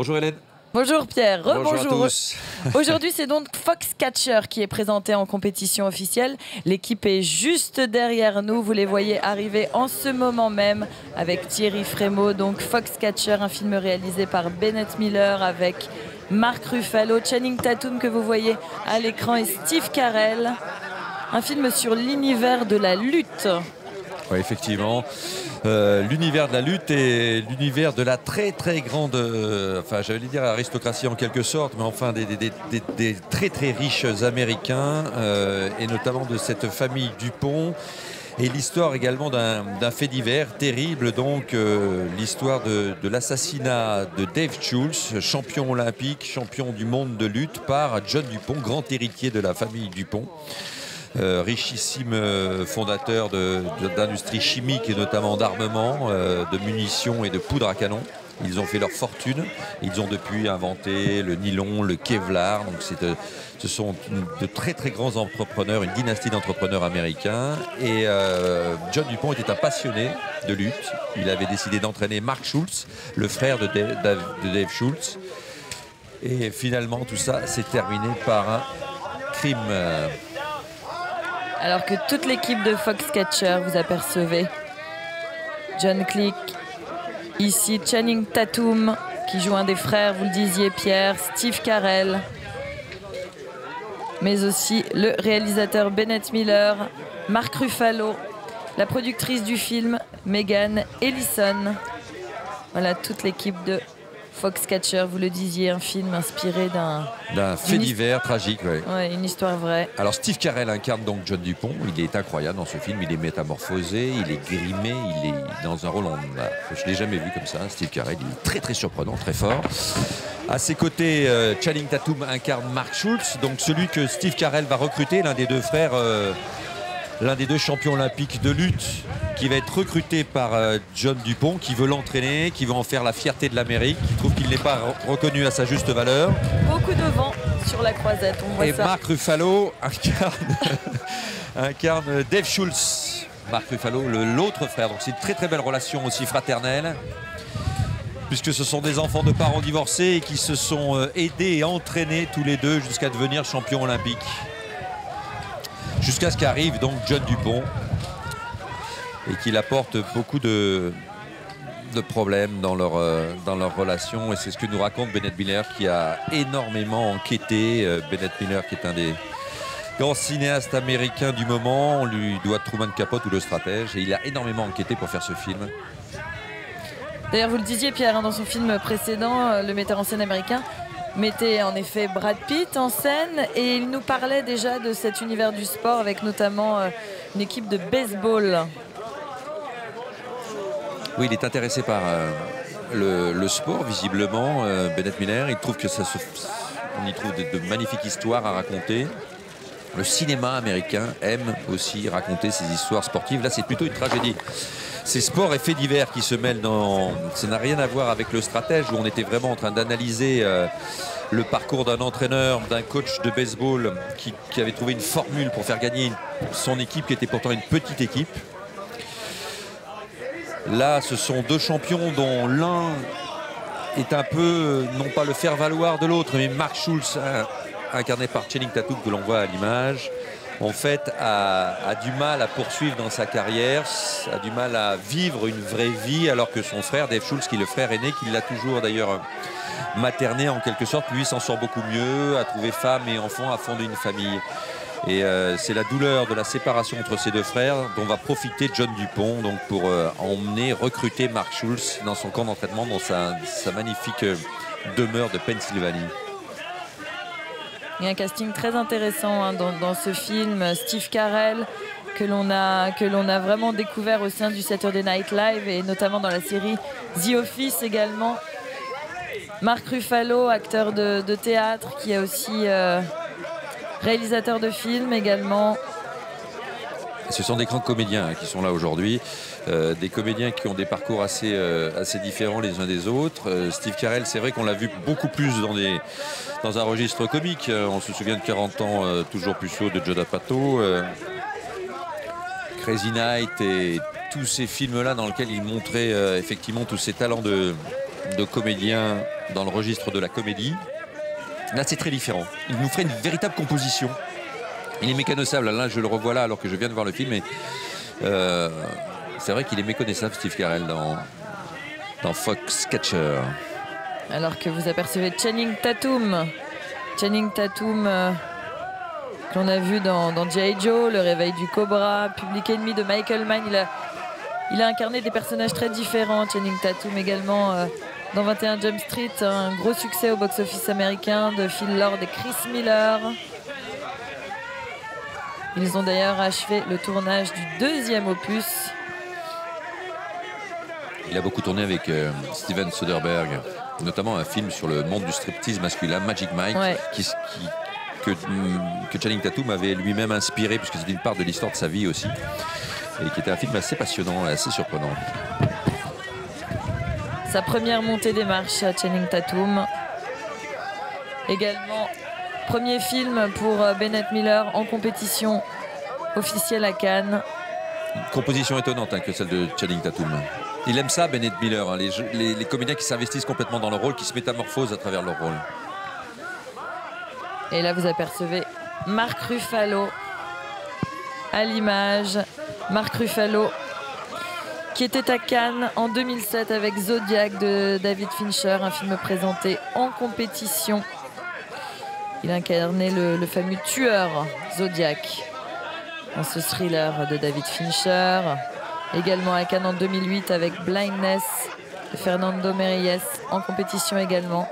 Bonjour Hélène. Bonjour Pierre, bonjour à tous. Aujourd'hui, c'est donc Foxcatcher qui est présenté en compétition officielle. L'équipe est juste derrière nous. Vous les voyez arriver en ce moment même avec Thierry Frémaux. Donc Foxcatcher, un film réalisé par Bennett Miller avec Mark Ruffalo, Channing Tatum que vous voyez à l'écran et Steve Carell. Un film sur l'univers de la lutte. Oui, effectivement. L'univers de la lutte et l'univers de la très très grande, enfin j'allais dire aristocratie en quelque sorte, mais enfin des très très riches Américains et notamment de cette famille Dupont. Et l'histoire également d'un fait divers terrible, donc l'histoire de l'assassinat de Dave Schultz, champion olympique, champion du monde de lutte, par John Dupont, grand héritier de la famille Dupont. Richissime fondateur d'industrie chimique et notamment d'armement, de munitions et de poudre à canon. Ils ont fait leur fortune. Ils ont depuis inventé le nylon, le Kevlar. Donc ce sont de très très grands entrepreneurs, une dynastie d'entrepreneurs américains. Et John Dupont était un passionné de lutte. Il avait décidé d'entraîner Mark Schultz, le frère de Dave Schultz. Et finalement tout ça s'est terminé par un crime. Alors que toute l'équipe de Foxcatcher, vous apercevez John Click, ici Channing Tatum qui joue un des frères, vous le disiez Pierre, Steve Carell, mais aussi le réalisateur Bennett Miller, Mark Ruffalo, la productrice du film Megan Ellison. Voilà toute l'équipe de Foxcatcher, vous le disiez, un film inspiré d'un fait divers tragique. Ouais. Ouais, une histoire vraie. Alors Steve Carell incarne donc John Dupont. Il est incroyable dans ce film. Il est métamorphosé, il est grimé, il est dans un rôle. Je ne l'ai jamais vu comme ça. Steve Carell, il est très très surprenant, très fort. À ses côtés, Channing Tatum incarne Mark Schultz, donc celui que Steve Carell va recruter, l'un des deux frères. L'un des deux champions olympiques de lutte qui va être recruté par John Dupont, qui veut l'entraîner, qui veut en faire la fierté de l'Amérique, qui trouve qu'il n'est pas reconnu à sa juste valeur. Beaucoup de vent sur la croisette, on voit et ça. Mark Ruffalo incarne Dave Schultz. Mark Ruffalo, l'autre frère. Donc c'est une très très belle relation aussi fraternelle, puisque ce sont des enfants de parents divorcés et qui se sont aidés et entraînés tous les deux jusqu'à devenir champions olympiques. Jusqu'à ce qu'arrive donc John Dupont et qu'il apporte beaucoup de problèmes dans leur relation. Et c'est ce que nous raconte Bennett Miller, qui a énormément enquêté. Bennett Miller, qui est un des grands cinéastes américains du moment. On lui doit Truman Capote ou Le Stratège. Et il a énormément enquêté pour faire ce film. D'ailleurs, vous le disiez, Pierre, dans son film précédent, le metteur en scène américain mettait en effet Brad Pitt en scène, et il nous parlait déjà de cet univers du sport avec notamment une équipe de baseball. Oui, il est intéressé par le sport, visiblement, Bennett Miller. Il trouve que on y trouve de magnifiques histoires à raconter. Le cinéma américain aime aussi raconter ces histoires sportives. Là, c'est plutôt une tragédie. C'est sport et faits divers qui se mêlent dans... Ça n'a rien à voir avec Le Stratège, où on était vraiment en train d'analyser le parcours d'un entraîneur, d'un coach de baseball qui avait trouvé une formule pour faire gagner son équipe, qui était pourtant une petite équipe. Là, ce sont deux champions dont l'un est un peu, non pas le faire-valoir de l'autre, mais Mark Schultz, incarné par Channing Tatum, que l'on voit à l'image, en fait, a du mal à poursuivre dans sa carrière, a du mal à vivre une vraie vie, alors que son frère, Dave Schultz, qui est le frère aîné, qui l'a toujours d'ailleurs materné en quelque sorte, lui s'en sort beaucoup mieux, a trouvé femme et enfant, a fondé une famille. Et c'est la douleur de la séparation entre ces deux frères dont va profiter John Dupont, donc pour emmener, recruter Mark Schultz dans son camp d'entraînement, dans sa magnifique demeure de Pennsylvanie. Il y a un casting très intéressant dans ce film. Steve Carell, que l'on a vraiment découvert au sein du Saturday Night Live et notamment dans la série The Office également. Mark Ruffalo, acteur de théâtre, qui est aussi réalisateur de films également. Ce sont des grands comédiens qui sont là aujourd'hui, des comédiens qui ont des parcours assez différents les uns des autres. Steve Carell, c'est vrai qu'on l'a vu beaucoup plus dans un registre comique. On se souvient de 40 ans toujours plus chaud de Joe D'Apato, Crazy Night et tous ces films-là dans lesquels il montrait effectivement tous ses talents de de comédien dans le registre de la comédie. Là, c'est très différent. Il nous ferait une véritable composition. Il est méconnaissable. Là, je le revois là alors que je viens de voir le film. Et c'est vrai qu'il est méconnaissable, Steve Carell, dans Foxcatcher. Alors que vous apercevez Channing Tatum. Channing Tatum, que l'on a vu dans G.I. Joe, Le Réveil du Cobra, Public Enemy de Michael Mann. Il a incarné des personnages très différents. Channing Tatum également dans 21 Jump Street, un gros succès au box-office américain de Phil Lord et Chris Miller. Ils ont d'ailleurs achevé le tournage du 2e opus. Il a beaucoup tourné avec Steven Soderbergh, notamment un film sur le monde du striptease masculin, Magic Mike, Ouais. que Channing Tatum avait lui-même inspiré, puisque c'est une part de l'histoire de sa vie aussi, et qui était un film assez passionnant et assez surprenant. Sa première montée des marches à Channing Tatum. Également, premier film pour Bennett Miller en compétition officielle à Cannes. Une composition étonnante que celle de Channing Tatum. Il aime ça, Bennett Miller, hein, les comédiens qui s'investissent complètement dans leur rôle, qui se métamorphosent à travers leur rôle. Et là, vous apercevez Mark Ruffalo à l'image. Mark Ruffalo qui était à Cannes en 2007 avec Zodiac de David Fincher, un film présenté en compétition. Il incarnait le fameux tueur Zodiac dans ce thriller de David Fincher. Également à Cannes en 2008 avec Blindness de Fernando Meirelles en compétition également.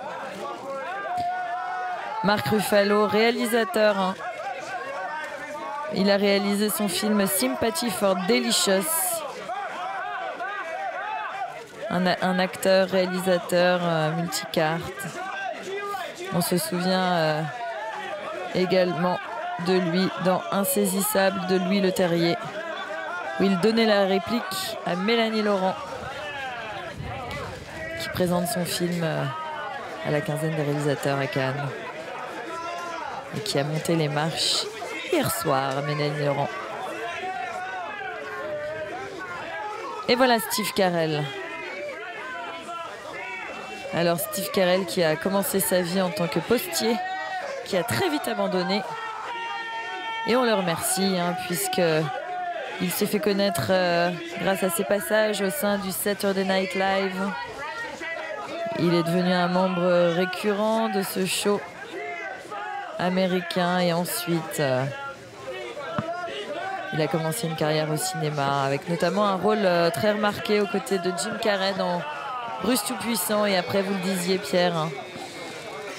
Mark Ruffalo, réalisateur. Hein. Il a réalisé son film Sympathy for Delicious. Un acteur, réalisateur multicarte. On se souvient également de lui dans Insaisissable de Louis Leterrier, où il donnait la réplique à Mélanie Laurent, qui présente son film à la quinzaine des réalisateurs à Cannes et qui a monté les marches hier soir, Mélanie Laurent. Et voilà Steve Carell. Alors Steve Carell qui a commencé sa vie en tant que postier, qui a très vite abandonné. Et on le remercie, hein, puisqu'il s'est fait connaître grâce à ses passages au sein du Saturday Night Live. Il est devenu un membre récurrent de ce show américain et ensuite il a commencé une carrière au cinéma avec notamment un rôle très remarqué aux côtés de Jim Carrey dans Bruce Tout-Puissant, et après vous le disiez Pierre, hein,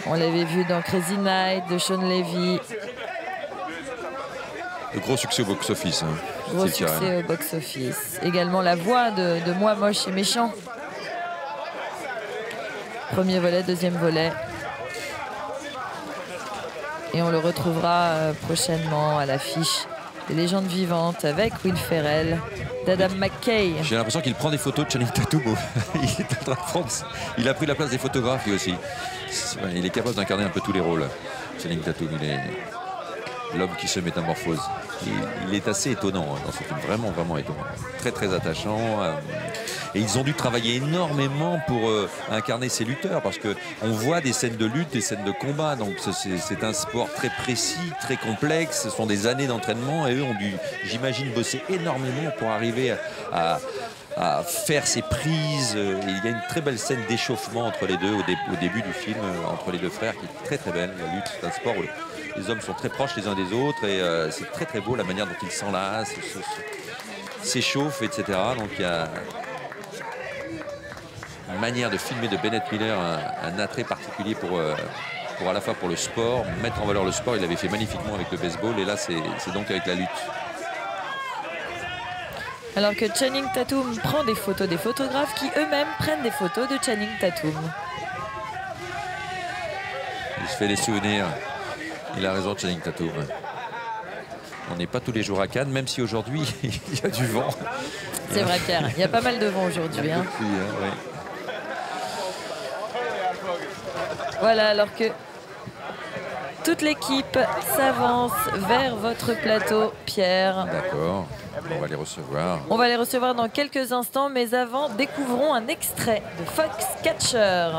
on l'avait vu dans Crazy Night de Sean Levy. Le gros succès au box-office. Hein, gros succès au box-office. Également la voix de Moi Moche et Méchant. Premier volet, deuxième volet. Et on le retrouvera prochainement à l'affiche des Légendes Vivantes avec Will Ferrell, d'Adam McKay. J'ai l'impression qu'il prend des photos de Channing Tatum. Il a pris la place des photographes lui aussi. Il est capable d'incarner un peu tous les rôles. Channing Tatum, il est l'homme qui se métamorphose. Il est assez étonnant dans ce film, vraiment, vraiment étonnant. Très, très attachant. Et ils ont dû travailler énormément pour incarner ces lutteurs, parce qu'on voit des scènes de lutte, des scènes de combat. Donc c'est un sport très précis, très complexe. Ce sont des années d'entraînement et eux ont dû, j'imagine, bosser énormément pour arriver à faire ces prises. Il y a une très belle scène d'échauffement entre les deux au début du film, entre les deux frères, qui est très très belle. La lutte, c'est un sport où les hommes sont très proches les uns des autres et c'est très très beau la manière dont ils s'enlacent, s'échauffent, etc. Donc il y a une manière de filmer de Bennett Miller, un attrait particulier pour à la fois pour le sport, mettre en valeur le sport. Il l'avait fait magnifiquement avec le baseball et là c'est donc avec la lutte. Alors que Channing Tatum prend des photos des photographes qui eux-mêmes prennent des photos de Channing Tatum. Il se fait des souvenirs. Il a raison, Channing Tatum. On n'est pas tous les jours à Cannes, même si aujourd'hui il y a du vent. C'est vrai Pierre, il y a pas mal de vent aujourd'hui. Hein. Oui. Voilà, alors que toute l'équipe s'avance vers votre plateau, Pierre. D'accord. On va les recevoir. On va les recevoir dans quelques instants, mais avant, découvrons un extrait de Foxcatcher.